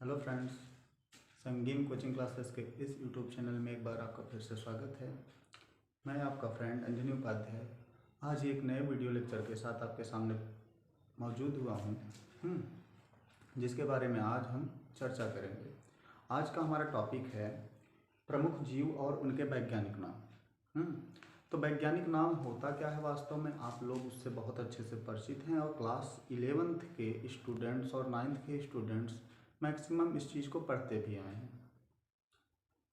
Hello friends, संगीम coaching classes के इस YouTube channel में एक बार आपका फिर से स्वागत है। मैं आपका फ्रेंड अंजनी उपाध्याय आज एक नए वीडियो लेक्चर के साथ आपके सामने मौजूद हुआ हूँ, जिसके बारे में आज हम चर्चा करेंगे। आज का हमारा टॉपिक है प्रमुख जीव और उनके वैज्ञानिक नाम। तो वैज्ञानिक नाम होता क्या है, वास्तव में आप लोग उससे बहुत अच्छे से परिचित हैं और क्लास 11th के स्टूडेंट्स और 9th के स्टूडेंट्स मैक्सिमम इस चीज़ को पढ़ते भी आए हैं।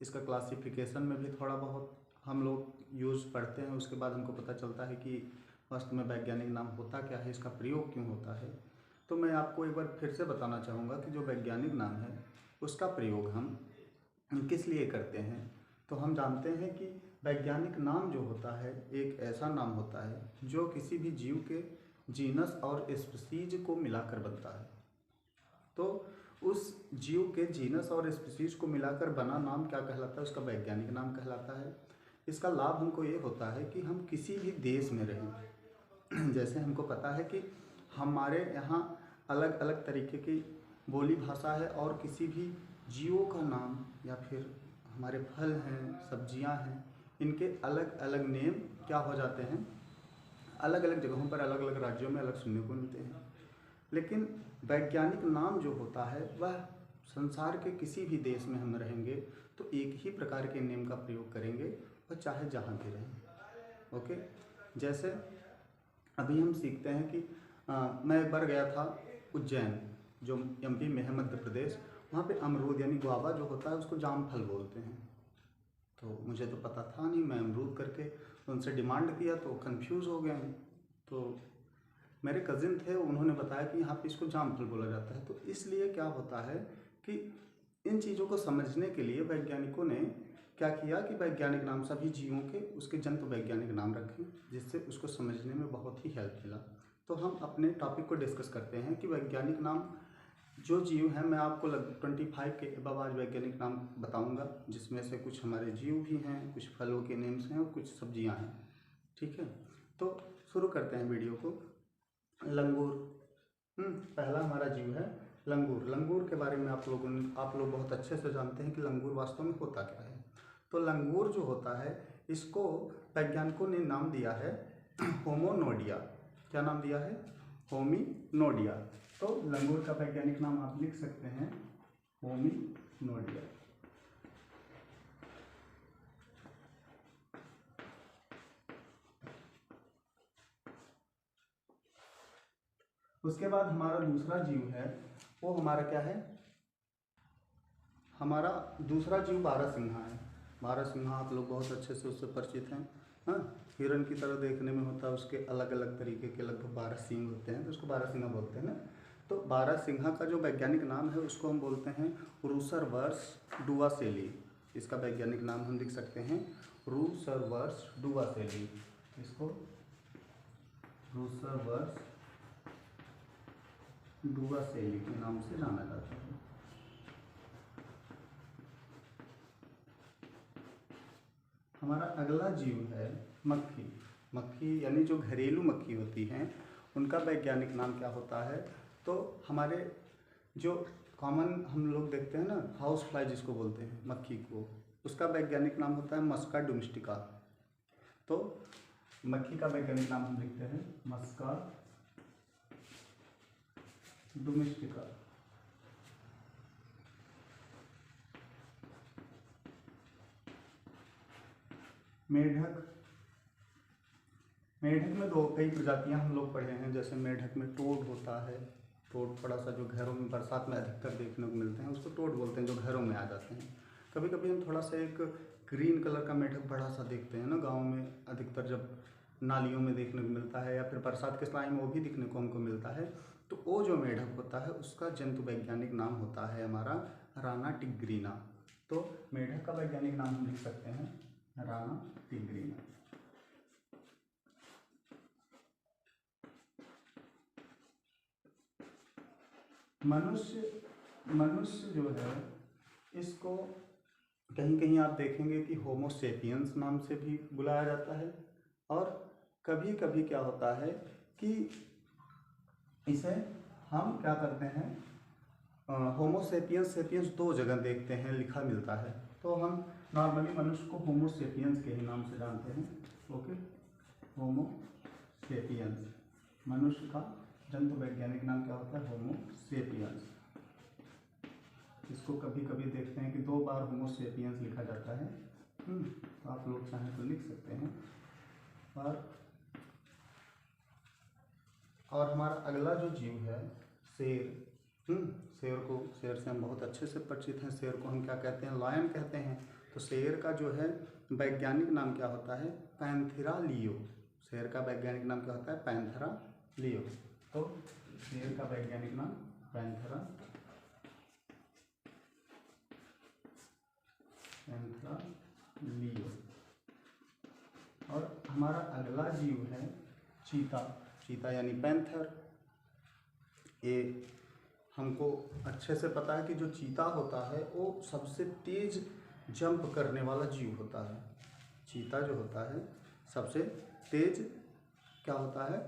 इसका क्लासिफिकेशन में भी थोड़ा बहुत हम लोग यूज़ पढ़ते हैं, उसके बाद हमको पता चलता है कि वास्तव में वैज्ञानिक नाम होता क्या है, इसका प्रयोग क्यों होता है। तो मैं आपको एक बार फिर से बताना चाहूँगा कि जो वैज्ञानिक नाम है उसका प्रयोग हम किस लिए करते हैं। तो हम जानते हैं कि वैज्ञानिक नाम जो होता है एक ऐसा नाम होता है जो किसी भी जीव के जीनस और स्पीसीज को मिलाकर बनता है। तो उस जीव के जीनस और स्पीसीज को मिलाकर बना नाम क्या कहलाता है, उसका वैज्ञानिक नाम कहलाता है। इसका लाभ हमको ये होता है कि हम किसी भी देश में रहें, जैसे हमको पता है कि हमारे यहाँ अलग अलग तरीके की बोली भाषा है और किसी भी जीवों का नाम या फिर हमारे फल हैं, सब्जियां हैं, इनके अलग अलग नेम क्या हो जाते हैं, अलग अलग जगहों पर अलग अलग राज्यों में अलग सुनने को मिलते हैं। लेकिन वैज्ञानिक नाम जो होता है वह संसार के किसी भी देश में हम रहेंगे तो एक ही प्रकार के नेम का प्रयोग करेंगे, वह चाहे जहाँ भी रहें। ओके, जैसे अभी हम सीखते हैं कि मैं एक बार गया था उज्जैन, जो एमपी में है, मध्य प्रदेश। वहाँ पे अमरूद यानी गुआवा जो होता है उसको जाम फल बोलते हैं। तो मुझे तो पता था नहीं, मैं अमरूद करके उनसे डिमांड किया तो कंफ्यूज हो गए। तो मेरे कज़िन थे, उन्होंने बताया कि यहाँ पे इसको जामफल बोला जाता है। तो इसलिए क्या होता है कि इन चीज़ों को समझने के लिए वैज्ञानिकों ने क्या किया कि वैज्ञानिक नाम सभी जीवों के उसके जंतु वैज्ञानिक नाम रखें, जिससे उसको समझने में बहुत ही हेल्प मिला। तो हम अपने टॉपिक को डिस्कस करते हैं कि वैज्ञानिक नाम जो जीव हैं, मैं आपको 25 के अबव आज वैज्ञानिक नाम बताऊँगा, जिसमें से कुछ हमारे जीव भी हैं, कुछ फलों के नेम्स हैं और कुछ सब्जियाँ हैं। ठीक है, तो शुरू करते हैं वीडियो को। लंगूर, पहला हमारा जीव है लंगूर। लंगूर के बारे में आप लोग बहुत अच्छे से जानते हैं कि लंगूर वास्तव में होता क्या है। तो लंगूर जो होता है इसको वैज्ञानिकों ने नाम दिया है होमोनोडिया। क्या नाम दिया है? होमिनोडिया। तो लंगूर का वैज्ञानिक नाम आप लिख सकते हैं होमिनोडिया। उसके बाद हमारा दूसरा जीव है, वो हमारा क्या है? हमारा दूसरा जीव बारहसिंघा है। बारहसिंघा आप लोग बहुत अच्छे से उससे परिचित हैं। हाँ, हिरन की तरह देखने में होता है, उसके अलग अलग तरीके के लगभग 12 सींग होते हैं, तो उसको बारहसिंघा बोलते हैं ना। तो बारहसिंघा का जो वैज्ञानिक नाम है उसको हम बोलते हैं रूसरवर्स डुआसेली। इसका वैज्ञानिक नाम हम लिख सकते हैं रूसरवर्स डुआसेली। इसको रूसरवर्स डुआसेली के नाम से जाना जाता है। हमारा अगला जीव है मक्खी। मक्खी यानी जो घरेलू मक्खी होती हैं उनका वैज्ञानिक नाम क्या होता है? तो हमारे जो कॉमन हम लोग देखते हैं ना, हाउस फ्लाई जिसको बोलते हैं मक्खी को, उसका वैज्ञानिक नाम होता है मस्का डोमेस्टिका। तो मक्खी का वैज्ञानिक नाम हम लिखते हैं मस्का डोमेस्टिका। मेढक, मेढक में कई प्रजातियां हम लोग पढ़े हैं। जैसे मेढक में टोड होता है। टोड थोड़ा सा जो घरों में बरसात में अधिकतर देखने को मिलते हैं, उसको टोड बोलते हैं, जो घरों में आ जाते हैं। कभी कभी हम थोड़ा सा एक ग्रीन कलर का मेढक बड़ा सा देखते हैं ना, गाँव में अधिकतर जब नालियों में देखने को मिलता है, या फिर बरसात के समय में वो भी दिखने को हमको मिलता है। तो वो जो मेढक होता है उसका जंतु वैज्ञानिक नाम होता है हमारा राना टिग्रीना। तो मेढक का वैज्ञानिक नाम हम लिख सकते हैं राना टिग्रीना। मनुष्य जो है इसको कहीं कहीं आप देखेंगे कि होमो सेपियंस नाम से भी बुलाया जाता है, और कभी कभी क्या होता है कि इसे हम क्या करते हैं, होमोसेपियंस सेपियंस दो जगह देखते हैं लिखा मिलता है, तो हम नॉर्मली मनुष्य को होमोसेपियंस के ही नाम से जानते हैं। ओके, होमोसेपियंस मनुष्य का जंतु वैज्ञानिक नाम क्या होता है? होमोसेपियंस। इसको कभी कभी देखते हैं कि 2 बार होमोसेपियंस लिखा जाता है। तो आप लोग चाहें तो लिख सकते हैं। और हमारा अगला जो जीव है शेर। शेर से हम बहुत अच्छे से परिचित हैं। शेर को हम क्या कहते हैं? लायन कहते हैं। तो शेर का जो है वैज्ञानिक नाम क्या होता है? Panthera leo. शेर का वैज्ञानिक नाम क्या होता है? Panthera leo. तो शेर का वैज्ञानिक नाम पैंथेरा लियो। और हमारा अगला जीव है चीता। चीता यानी पैंथर। ये हमको अच्छे से पता है कि जो चीता होता है वो सबसे तेज जंप करने वाला जीव होता है। चीता जो होता है सबसे तेज क्या होता है?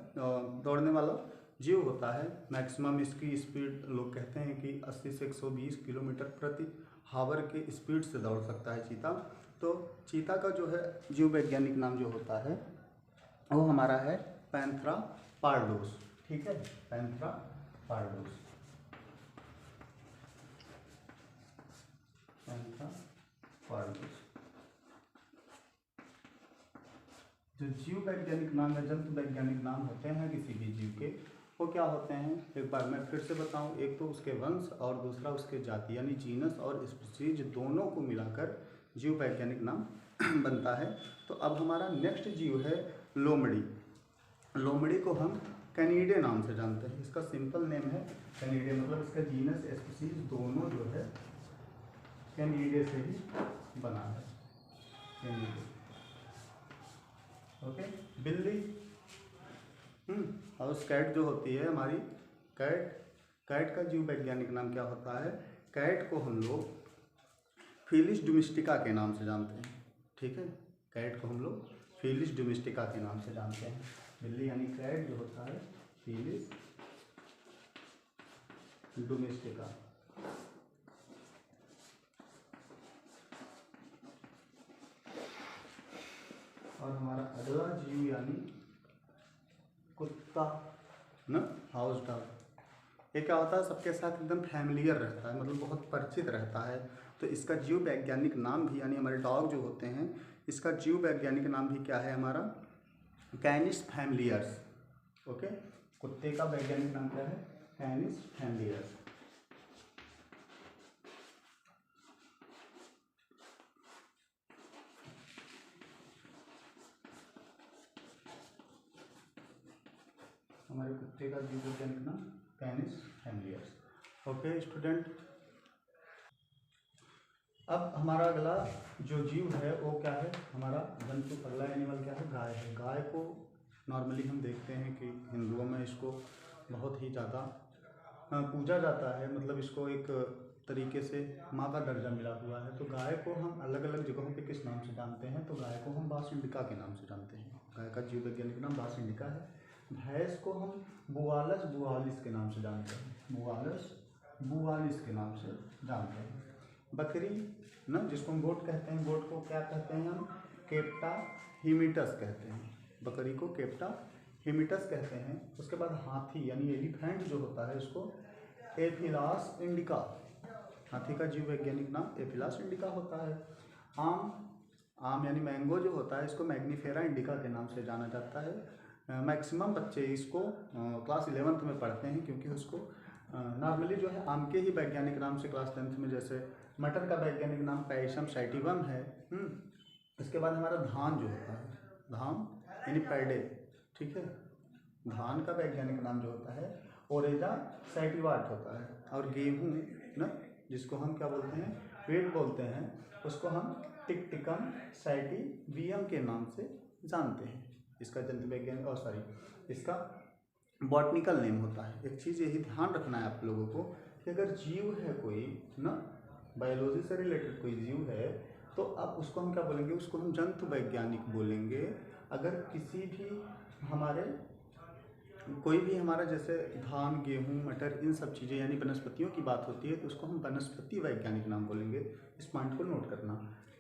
दौड़ने वाला जीव होता है। मैक्सिमम इसकी स्पीड लोग कहते हैं कि 80 से 120 किलोमीटर प्रति हावर के स्पीड से दौड़ सकता है चीता। तो चीता का जो है जीव वैज्ञानिक नाम जो होता है वो हमारा है पैंथेरा पार्डोस। ठीक है, पैंथेरा पार्डोस। पैंथेरा पार्डोस। जो जीव वैज्ञानिक नाम या जंतु वैज्ञानिक नाम होते हैं किसी भी जीव के, वो क्या होते हैं? एक बार मैं फिर से बताऊं। एक तो उसके वंश और दूसरा उसके जाति यानी जीनस और स्पीशीज दोनों को मिलाकर जीव वैज्ञानिक नाम बनता है। तो अब हमारा नेक्स्ट जीव है लोमड़ी। लोमड़ी को हम कैनिडे नाम से जानते हैं। इसका सिंपल नेम है कैनिडे, मतलब इसका जीनस स्पीशीज दोनों जो है कैनिडे से ही बना है। कैनिडे। ओके, बिल्ली। हाउस कैट जो होती है हमारी, कैट का जीव वैज्ञानिक नाम क्या होता है? कैट को हम लोग फीलिस डोमेस्टिका के नाम से जानते हैं। ठीक है, कैट को हम लोग फीलिस डोमेस्टिका के नाम से जानते हैं। बिल्ली यानी कैट जो होता है फीलिस डोमेस्टिका। और हमारा अगला जीव यानी कुत्ता ना, हाउस डॉग। ये क्या होता है? सबके साथ एकदम फैमिलियर रहता है, मतलब बहुत परिचित रहता है। तो इसका जीव वैज्ञानिक नाम भी यानी हमारे डॉग जो होते हैं इसका जीव वैज्ञानिक नाम भी क्या है हमारा? कैनिस फैमिलियर्स। ओके, कुत्ते का वैज्ञानिक नाम क्या है? कैनिस फैमिलियर्स। हमारे कुत्ते का जीव वैज्ञानिक नाम कैनिस फैमिलियर्स। ओके स्टूडेंट, अब हमारा अगला जो जीव है वो क्या है? हमारा जंतु अगला एनिमल क्या है? गाय है। गाय को नॉर्मली हम देखते हैं कि हिंदुओं में इसको बहुत ही ज़्यादा पूजा जाता है, मतलब इसको एक तरीके से माँ का दर्जा मिला हुआ है। तो गाय को हम अलग अलग जगहों पे किस नाम से जानते हैं? तो गाय को हम बासिंडिका के नाम से जानते हैं। गाय का जीव वैज्ञानिक नाम बासिंडिका है। भैंस को हम बुआलस बुआलिस के नाम से जानते हैं। बुआलस बुआलिस के नाम से जानते हैं। बकरी ना, जिसको हम गोट कहते हैं, गोट को क्या कहते हैं हम? केप्टा हिमिटस कहते हैं। बकरी को केप्टा हिमिटस कहते हैं। उसके बाद हाथी यानी एलिफेंट जो होता है इसको एफिलास इंडिका। हाथी का जीव वैज्ञानिक नाम एफिलास इंडिका होता है। आम यानी मैंगो जो होता है इसको मैग्नीफेरा इंडिका के नाम से जाना जाता है। मैक्सिमम बच्चे इसको क्लास 11th में पढ़ते हैं, क्योंकि उसको नॉर्मली जो है आम के ही वैज्ञानिक नाम से क्लास 10th में, जैसे मटर का वैज्ञानिक नाम पैशम सैटिवम है। इसके बाद हमारा धान जो होता है, धान यानी पैडे। ठीक है, धान का वैज्ञानिक नाम जो होता है ओरेजा सैटिवाट होता है। और गेहूँ ना, जिसको हम क्या बोलते हैं? वेट बोलते हैं, उसको हम टिकटिकम सैटिवियम के नाम से जानते हैं। इसका जंतु वैज्ञानिक इसका बॉटनिकल नेम होता है। एक चीज़ यही ध्यान रखना है आप लोगों को कि अगर जीव है कोई ना, बायोलॉजी से रिलेटेड कोई जीव है, तो अब उसको हम क्या बोलेंगे? उसको हम जंतु वैज्ञानिक बोलेंगे। अगर किसी भी हमारे कोई भी हमारा जैसे धान, गेहूँ, मटर, इन सब चीज़ें यानी वनस्पतियों की बात होती है तो उसको हम वनस्पति वैज्ञानिक नाम बोलेंगे। इस पॉइंट को नोट करना,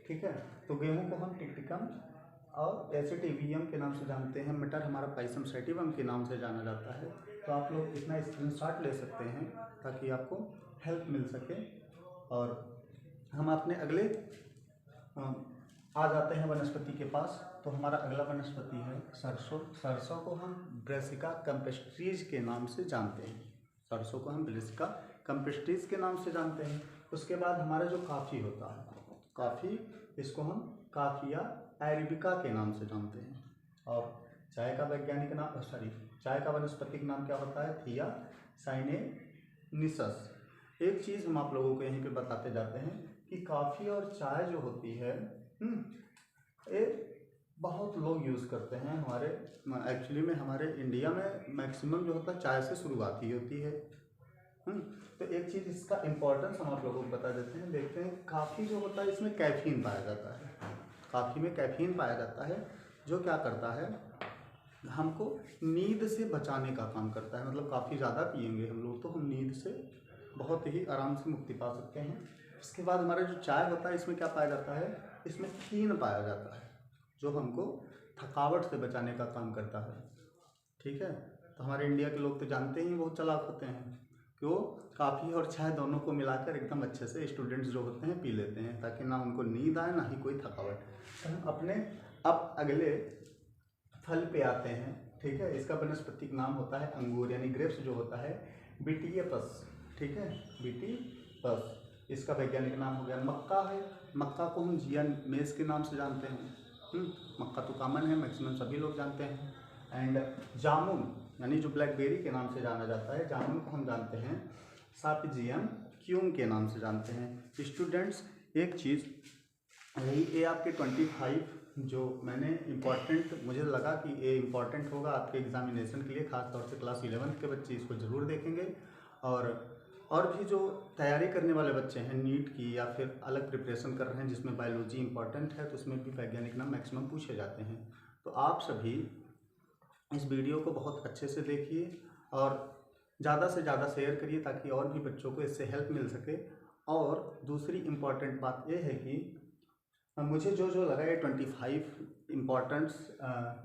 ठीक है। तो गेहूँ को हम टिक्टिकम और एसिटिवियम के नाम से जानते हैं। मटर हमारा पाइसम सैटिवम के नाम से जाना जाता है। तो आप लोग इतना स्क्रीनशॉट ले सकते हैं ताकि आपको हेल्प मिल सके। और हम अपने अगले आ जाते हैं वनस्पति के पास। तो हमारा अगला वनस्पति है सरसों। सरसों को हम ब्रेसिका कैम्पेस्ट्रीज के नाम से जानते हैं। सरसों को हम ब्रेसिका कैम्पेस्ट्रीज के नाम से जानते हैं। उसके बाद हमारा जो कॉफ़ी होता है, कॉफ़ी, इसको हम काफिया अरेबिका के नाम से जानते हैं। और चाय का वैज्ञानिक नाम चाय का वनस्पतिक नाम क्या होता है? थिया साइनेनिसस। एक चीज़ हम आप लोगों को यहीं पे बताते जाते हैं कि कॉफ़ी और चाय जो होती है ये बहुत लोग यूज़ करते हैं। हमारे एक्चुअली में हमारे इंडिया में मैक्सिमम जो होता है चाय से शुरुआत ही होती है। तो एक चीज़ इसका इम्पोर्टेंस हम आप लोगों को बता देते हैं। देखते हैं कॉफ़ी जो होता है इसमें कैफीन पाया जाता है। कॉफ़ी में कैफीन पाया जाता है जो क्या करता है, हमको नींद से बचाने का काम करता है। मतलब काफ़ी ज़्यादा पिएंगे हम लोग तो हम नींद से बहुत ही आराम से मुक्ति पा सकते हैं। इसके बाद हमारा जो चाय होता है इसमें क्या पाया जाता है? इसमें थीन पाया जाता है जो हमको थकावट से बचाने का काम करता है, ठीक है। तो हमारे इंडिया के लोग तो जानते ही बहुत चालाक होते हैं कि वो कॉफ़ी और चाय दोनों को मिलाकर एकदम अच्छे से स्टूडेंट्स जो होते हैं पी लेते हैं ताकि ना उनको नींद आए ना ही कोई थकावट। तो हम अपने अब अगले फल पे आते हैं, ठीक है। इसका वनस्पतिक नाम होता है अंगूर यानी ग्रेप्स जो होता है बिटियपस, ठीक है, बिटिपस। इसका वैज्ञानिक नाम हो गया। मक्का है, मक्का को हम जिया मेज के नाम से जानते हैं। मक्का तो कॉमन है, मैक्सिमम सभी लोग जानते हैं। एंड जामुन यानी जो ब्लैकबेरी के नाम से जाना जाता है, जामुन को हम जानते हैं सापिजियम क्यूम के नाम से जानते हैं। स्टूडेंट्स एक चीज़ यही ये आपके 25 जो मैंने इम्पॉर्टेंट मुझे लगा कि ये इम्पॉर्टेंट होगा आपके एग्जामिनेशन के लिए, खास तौर से क्लास 11th के बच्चे इसको ज़रूर देखेंगे। और भी जो तैयारी करने वाले बच्चे हैं नीट की या फिर अलग प्रिपरेशन कर रहे हैं जिसमें बायोलॉजी इंपॉर्टेंट है तो उसमें भी वैज्ञानिक नाम मैक्सिमम पूछे जाते हैं। तो आप सभी इस वीडियो को बहुत अच्छे से देखिए और ज़्यादा से ज़्यादा शेयर करिए ताकि और भी बच्चों को इससे हेल्प मिल सके। और दूसरी इम्पॉर्टेंट बात यह है कि मुझे जो लगा ये 25 इम्पॉर्टेंट्स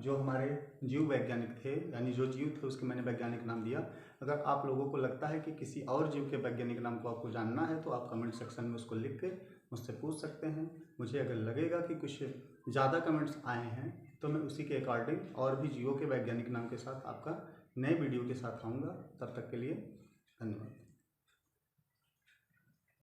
जो हमारे जीव वैज्ञानिक थे यानी जो जीव थे उसके मैंने वैज्ञानिक नाम दिया। अगर आप लोगों को लगता है कि किसी और जीव के वैज्ञानिक नाम को आपको जानना है तो आप कमेंट सेक्शन में उसको लिख के मुझसे पूछ सकते हैं। मुझे अगर लगेगा कि कुछ ज़्यादा कमेंट्स आए हैं तो मैं उसी के अकॉर्डिंग और भी जीवों के वैज्ञानिक नाम के साथ आपका नए वीडियो के साथ आऊँगा। तब तक के लिए धन्यवाद।